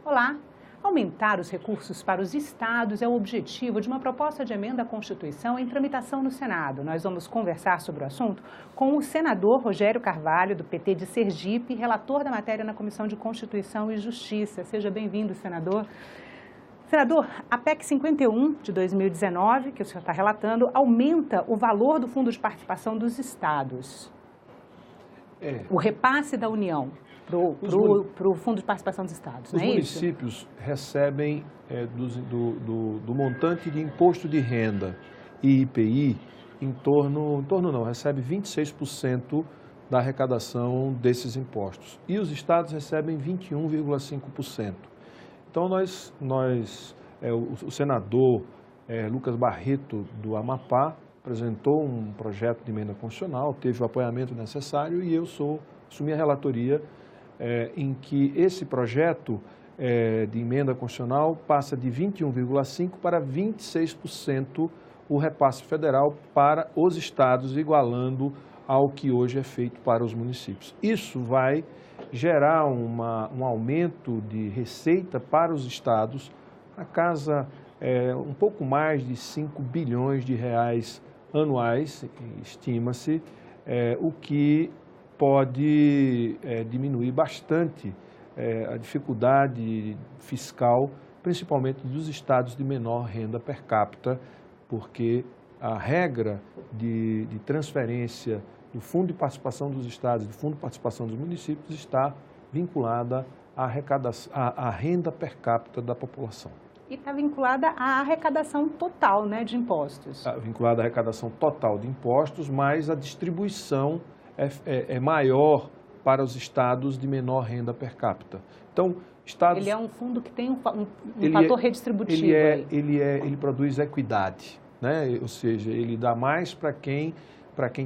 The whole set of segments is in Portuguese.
Olá! Aumentar os recursos para os estados é o objetivo de uma proposta de emenda à Constituição em tramitação no Senado. Nós vamos conversar sobre o assunto com o senador Rogério Carvalho, do PT de Sergipe, relator da matéria na Comissão de Constituição e Justiça. Seja bem-vindo, senador. Senador, a PEC 51 de 2019, que o senhor está relatando, aumenta o valor do Fundo de Participação dos estados. O repasse da União para o Fundo de Participação dos Estados, não é isso? Os municípios recebem do montante de imposto de renda e IPI recebe 26% da arrecadação desses impostos. E os estados recebem 21,5%. Então, o senador Lucas Barreto, do Amapá, apresentou um projeto de emenda constitucional, teve o apoiamento necessário e eu assumi a relatoria em que esse projeto de emenda constitucional passa de 21,5% para 26% o repasse federal para os estados, igualando ao que hoje é feito para os municípios. Isso vai gerar um aumento de receita para os estados, a casa um pouco mais de 5 bilhões de reais anuais, estima-se, o que pode diminuir bastante a dificuldade fiscal, principalmente dos estados de menor renda per capita, porque a regra de transferência do Fundo de Participação dos Estados e do Fundo de Participação dos Municípios está vinculada à renda per capita da população. E está vinculada à arrecadação total, né, de impostos. Está vinculada à arrecadação total de impostos, mas a distribuição é maior para os estados de menor renda per capita. Então, estados... Ele é um fundo que tem um fator redistributivo. Ele produz equidade, né? Ou seja, ele dá mais para quem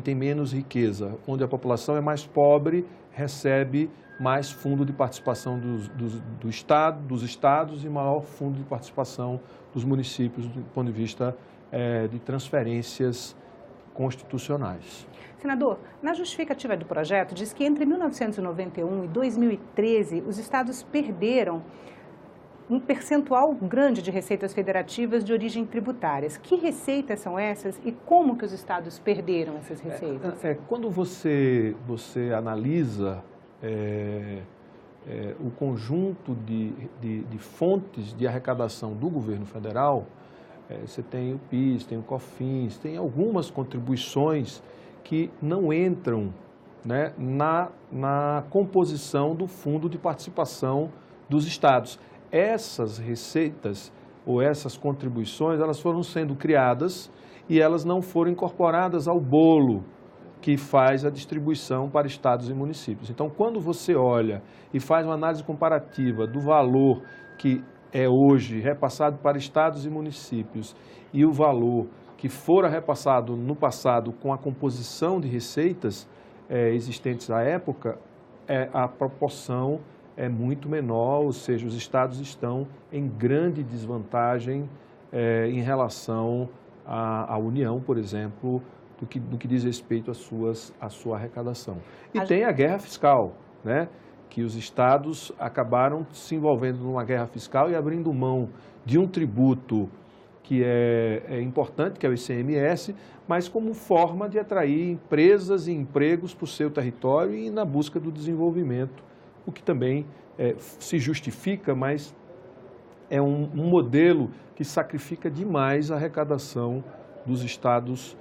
tem menos riqueza. Onde a população é mais pobre, recebe mais fundo de participação dos estados e maior fundo de participação dos municípios do ponto de vista de transferências constitucionais. Senador, na justificativa do projeto, diz que entre 1991 e 2013, os estados perderam um percentual grande de receitas federativas de origem tributárias. Que receitas são essas e como que os estados perderam essas receitas? Quando você analisa o conjunto de fontes de arrecadação do governo federal, você tem o PIS, tem o COFINS, tem algumas contribuições que não entram, né, na composição do Fundo de Participação dos Estados. Essas receitas ou essas contribuições, elas foram sendo criadas e elas não foram incorporadas ao bolo que faz a distribuição para estados e municípios. Então, quando você olha e faz uma análise comparativa do valor que é hoje repassado para estados e municípios e o valor que fora repassado no passado com a composição de receitas existentes à época, a proporção é muito menor, ou seja, os estados estão em grande desvantagem em relação à União, por exemplo, do que diz respeito à sua arrecadação. E tem a guerra fiscal, né, que os estados acabaram se envolvendo numa guerra fiscal e abrindo mão de um tributo que é importante, que é o ICMS, mas como forma de atrair empresas e empregos para o seu território e na busca do desenvolvimento, o que também se justifica, mas é um modelo que sacrifica demais a arrecadação dos estados,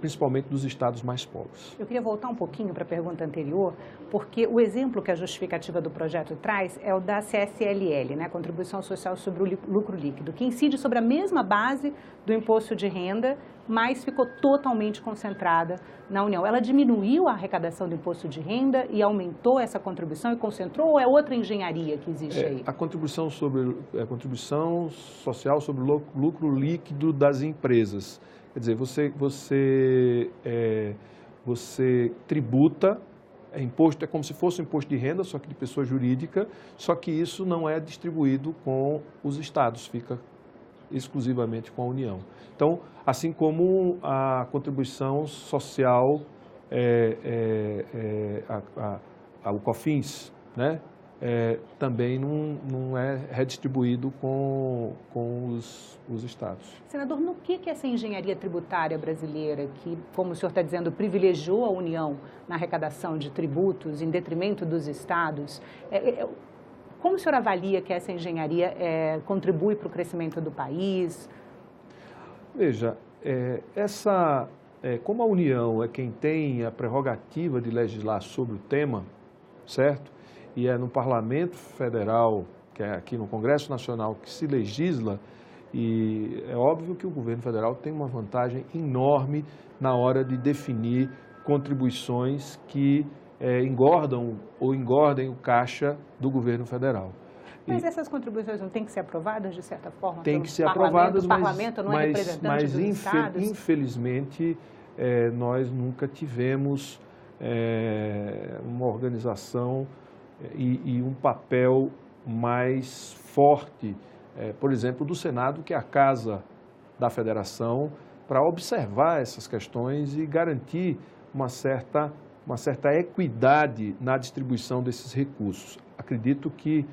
principalmente dos estados mais pobres. Eu queria voltar um pouquinho para a pergunta anterior, porque o exemplo que a justificativa do projeto traz é o da CSLL, né, Contribuição Social sobre o Lucro Líquido, que incide sobre a mesma base do imposto de renda, mas ficou totalmente concentrada na União. Ela diminuiu a arrecadação do imposto de renda e aumentou essa contribuição e concentrou, ou é outra engenharia que existe aí? A contribuição social sobre o lucro líquido das empresas. Quer dizer, você tributa, imposto é como se fosse um imposto de renda, só que de pessoa jurídica, só que isso não é distribuído com os estados, fica exclusivamente com a União. Então, assim como a contribuição social, o COFINS, né? também não é redistribuído com os estados. Senador, no que essa engenharia tributária brasileira, que, como o senhor está dizendo, privilegiou a União na arrecadação de tributos em detrimento dos estados, como o senhor avalia que essa engenharia contribui para o crescimento do país? Veja, como a União é quem tem a prerrogativa de legislar sobre o tema, certo? E é no Parlamento Federal, que é aqui no Congresso Nacional, que se legisla, e é óbvio que o governo federal tem uma vantagem enorme na hora de definir contribuições que engordam ou engordem o caixa do governo federal. Mas essas contribuições não têm que ser aprovadas, de certa forma, tem que ser aprovadas, o parlamento não é representante dos estados? Infelizmente, nós nunca tivemos uma organização e um papel mais forte, por exemplo, do Senado, que é a casa da federação, para observar essas questões e garantir uma certa equidade na distribuição desses recursos. Acredito que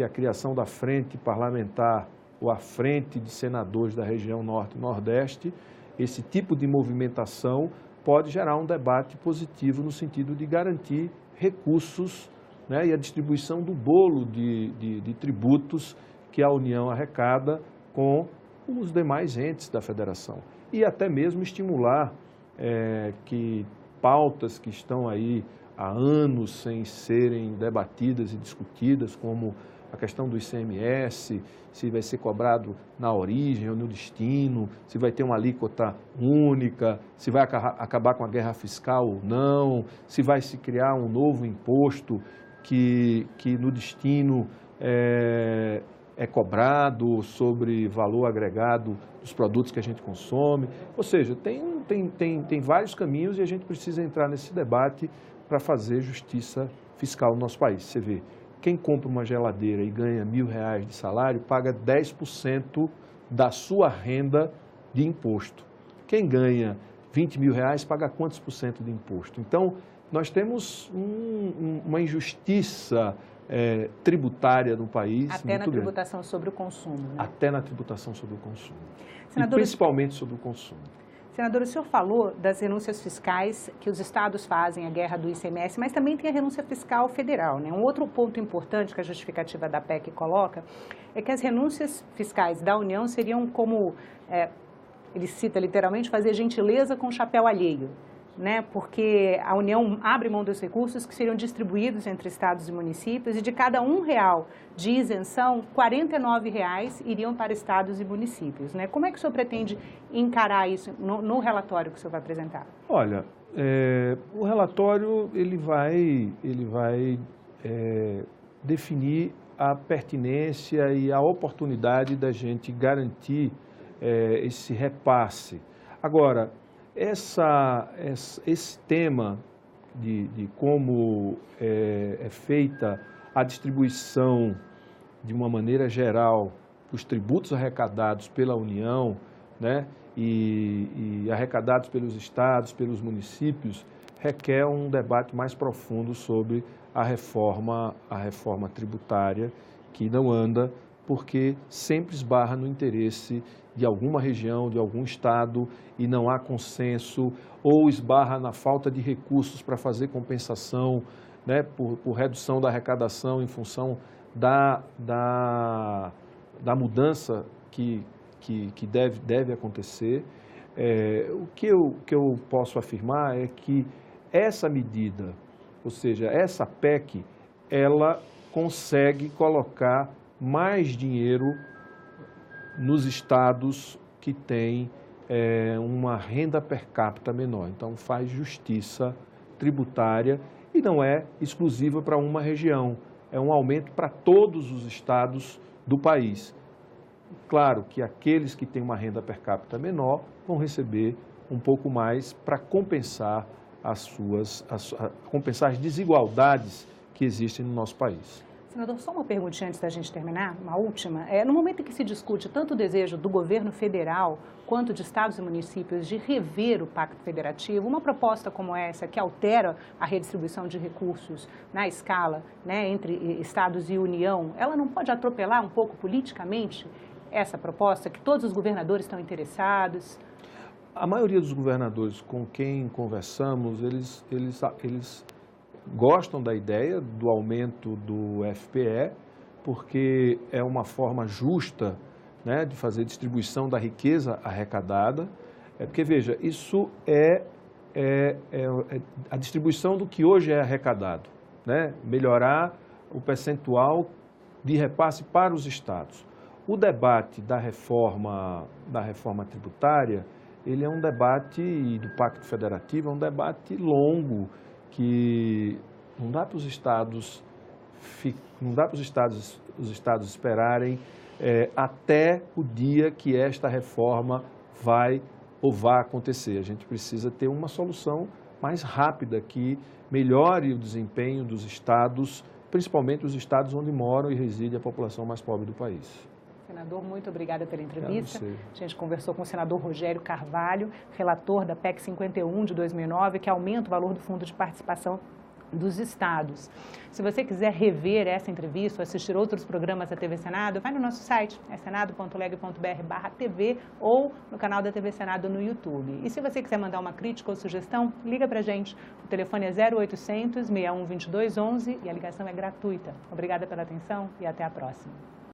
a criação da frente parlamentar ou a frente de senadores da região Norte e Nordeste, esse tipo de movimentação pode gerar um debate positivo no sentido de garantir recursos, né, e a distribuição do bolo de tributos que a União arrecada com os demais entes da federação. E até mesmo estimular que pautas que estão aí há anos sem serem debatidas e discutidas, como a questão do ICMS, se vai ser cobrado na origem ou no destino, se vai ter uma alíquota única, se vai acabar com a guerra fiscal ou não, se vai se criar um novo imposto que no destino é cobrado sobre valor agregado dos produtos que a gente consome. Ou seja, tem vários caminhos e a gente precisa entrar nesse debate para fazer justiça fiscal no nosso país. Você vê, quem compra uma geladeira e ganha R$1.000 de salário, paga 10% da sua renda de imposto. Quem ganha R$20.000, paga quantos por cento de imposto? Então, nós temos uma injustiça tributária no país. Até na tributação sobre o consumo, né? Até na tributação sobre o consumo. Senador, e principalmente sobre o consumo. Senador, o senhor falou das renúncias fiscais que os estados fazem, a guerra do ICMS, mas também tem a renúncia fiscal federal, né? Um outro ponto importante que a justificativa da PEC coloca é que as renúncias fiscais da União seriam como, ele cita literalmente, fazer gentileza com o chapéu alheio, né? Porque a União abre mão dos recursos que seriam distribuídos entre estados e municípios e de cada R$1 de isenção, R$49 iriam para estados e municípios, né? Como é que o senhor pretende encarar isso no relatório que o senhor vai apresentar? Olha, o relatório ele vai definir a pertinência e a oportunidade da gente garantir esse repasse. Agora, esse tema de como é feita a distribuição de uma maneira geral dos tributos arrecadados pela União, né, e arrecadados pelos estados, pelos municípios, requer um debate mais profundo sobre a reforma tributária, que não anda porque sempre esbarra no interesse de alguma região, de algum estado, e não há consenso, ou esbarra na falta de recursos para fazer compensação, né, por redução da arrecadação em função da mudança que deve acontecer. O que eu posso afirmar é que essa medida, ou seja, essa PEC, ela consegue colocar mais dinheiro nos estados que têm uma renda per capita menor. Então, faz justiça tributária e não é exclusiva para uma região, é um aumento para todos os estados do país. Claro que aqueles que têm uma renda per capita menor vão receber um pouco mais para compensar compensar as desigualdades que existem no nosso país. Senador, só uma perguntinha antes da gente terminar, uma última. No momento em que se discute tanto o desejo do governo federal quanto de estados e municípios de rever o Pacto Federativo, uma proposta como essa, que altera a redistribuição de recursos na escala, né, entre estados e União, ela não pode atropelar um pouco politicamente essa proposta, que todos os governadores estão interessados? A maioria dos governadores com quem conversamos, eles gostam da ideia do aumento do FPE, porque é uma forma justa, né, de fazer distribuição da riqueza arrecadada. Porque, veja, isso é a distribuição do que hoje é arrecadado, né? Melhorar o percentual de repasse para os estados. O debate da reforma tributária, ele é um debate, e do Pacto Federativo, é um debate longo, que não dá para os estados esperarem até o dia que esta reforma vai acontecer. A gente precisa ter uma solução mais rápida que melhore o desempenho dos estados, principalmente os estados onde mora e reside a população mais pobre do país. Senador, muito obrigada pela entrevista. A gente conversou com o senador Rogério Carvalho, relator da PEC 51 de 2009, que aumenta o valor do Fundo de Participação dos Estados. Se você quiser rever essa entrevista ou assistir outros programas da TV Senado, vai no nosso site, senado.leg.br/TV ou no canal da TV Senado no YouTube. E se você quiser mandar uma crítica ou sugestão, liga pra gente. O telefone é 0800 61 22 11 e a ligação é gratuita. Obrigada pela atenção e até a próxima.